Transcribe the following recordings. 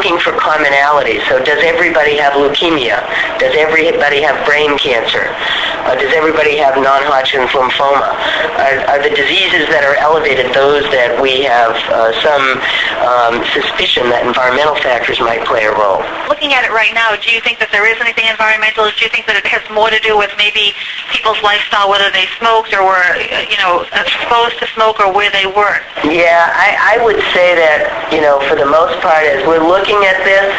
looking for commonality. So does everybody have leukemia? Does everybody have brain cancer? Does everybody have non-Hodgkin's lymphoma? Are the diseases that are elevated those that we have some suspicion that environmental factors might play a role? Looking at it right now, do you think that there is anything environmental? Do you think that it has more to do with maybe people's lifestyle, whether they smoked or were, exposed to smoke or where they work? Yeah, I would say that, for the most part, as we're looking at this,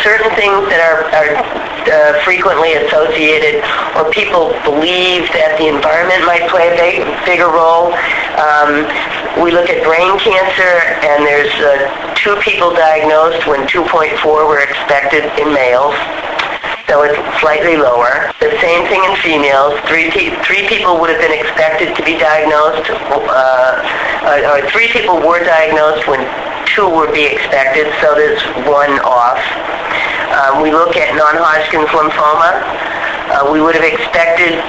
certain things that are frequently associated or people believe that the environment might play a bigger role. We look at brain cancer, and there's 2 people diagnosed when 2.4 were expected in males. So it's slightly lower. The same thing in females. Three people would have been expected to be diagnosed, or 3 people were diagnosed when 2 would be expected, so there's 1 off. We look at non-Hodgkin's lymphoma. We would have expected,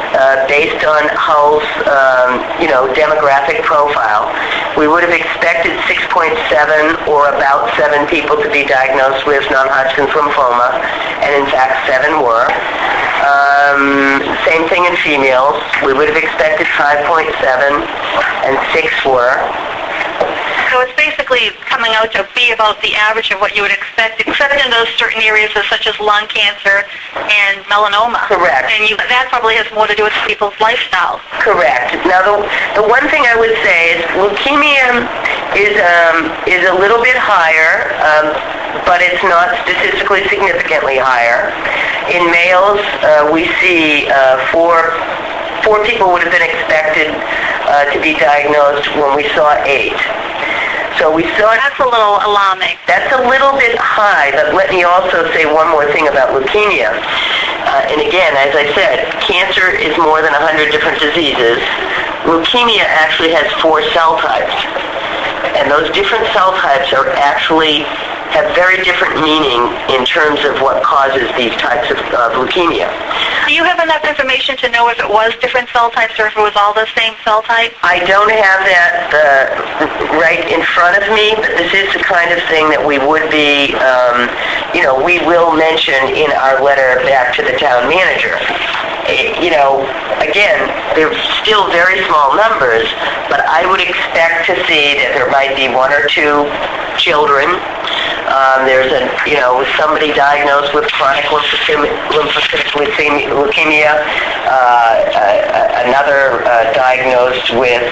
based on Hull's, demographic profile, we would have expected 6.7 or about 7 people to be diagnosed with non-Hodgkin's lymphoma, and in fact 7 were. Same thing in females. We would have expected 5.7, and 6 were. So it's basically coming out to be about the average of what you would expect, except in those certain areas such as lung cancer and melanoma. Correct. And that probably has more to do with people's lifestyle. Correct. Now, the one thing I would say is leukemia is a little bit higher, but it's not statistically significantly higher. In males, we see 4 people would have been expected to be diagnosed when we saw 8. So we saw... That's a little alarming. That's a little bit high, but let me also say one more thing about leukemia. And again, as I said, cancer is more than 100 different diseases. Leukemia actually has 4 cell types. And those different cell types are actually have very different meaning in terms of what causes these types of leukemia. Do you have enough information to know if it was different cell types or if it was all the same cell type? I don't have that right in front of me, but this is the kind of thing that we would be, we will mention in our letter back to the town manager. Again, they're still very small numbers, but I would expect to see that there might be 1 or 2 children. There's somebody diagnosed with chronic lymphocytic leukemia, another diagnosed with,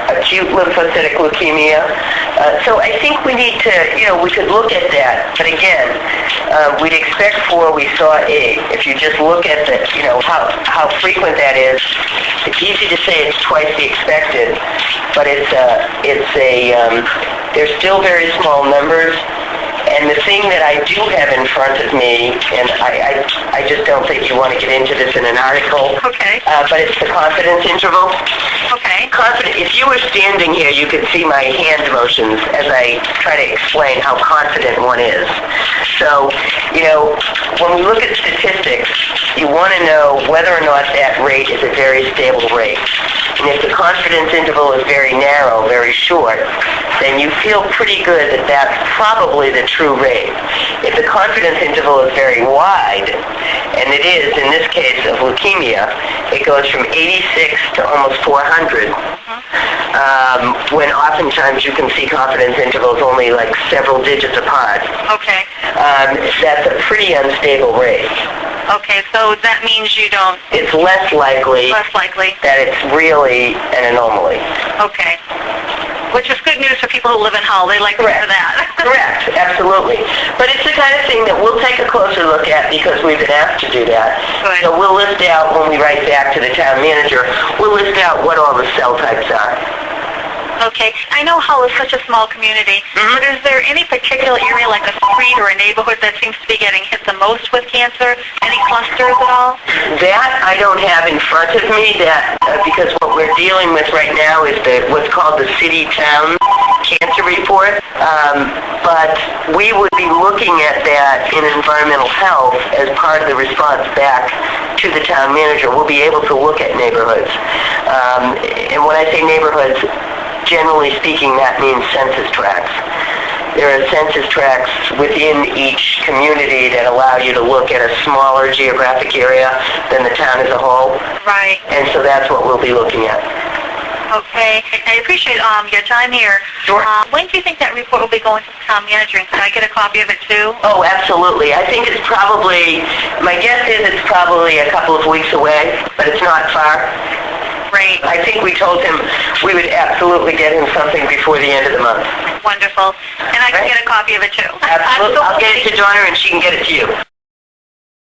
acute lymphocytic leukemia. So I think we need to, we could look at that. But again, we'd expect 4, we saw 8. If you just look at the, how frequent that is, it's easy to say it's twice the expected, but they're still very small numbers. And the thing that I do have in front of me, and I just don't think you want to get into this in an article, okay. But it's the confidence interval. Okay. If you were standing here, you could see my hand motions as I try to explain how confident one is. So, when we look at statistics, you want to know whether or not that rate is a very stable rate. And if the confidence interval is very narrow, very short, then you feel pretty good that that's probably the true rate. If the confidence interval is very wide, and it is in this case of leukemia, it goes from 86 to almost 400, when oftentimes you can see confidence intervals only like several digits apart. Okay. That's a pretty unstable rate. Okay, so that means you don't... It's less likely that it's really an anomaly. Okay. Which is good news for people who live in Hull. They like to hear that. Correct, absolutely. But it's the kind of thing that we'll take a closer look at because we've been asked to do that. Good. So we'll list out, when we write back to the town manager, we'll list out what all the cell types are. Okay. I know Hull is such a small community, but is there any particular area, like a street or a neighborhood, that seems to be getting hit the most with cancer? Any clusters at all? That I don't have in front of me, because what we're dealing with right now is what's called the city-town cancer report, but we would be looking at that in environmental health as part of the response back to the town manager. We'll be able to look at neighborhoods. And when I say neighborhoods, generally speaking, that means census tracts. There are census tracts within each community that allow you to look at a smaller geographic area than the town as a whole. Right. And so that's what we'll be looking at. Okay. I appreciate your time here. Sure. When do you think that report will be going to the town manager? And can I get a copy of it too? Oh, absolutely. I think it's probably, my guess is it's probably a couple of weeks away, but it's not far. Great. I think we told him we would absolutely get him something before the end of the month. Wonderful. And I can Right. get a copy of it too. Absolutely. I'll get it to Donna and she can get it to you.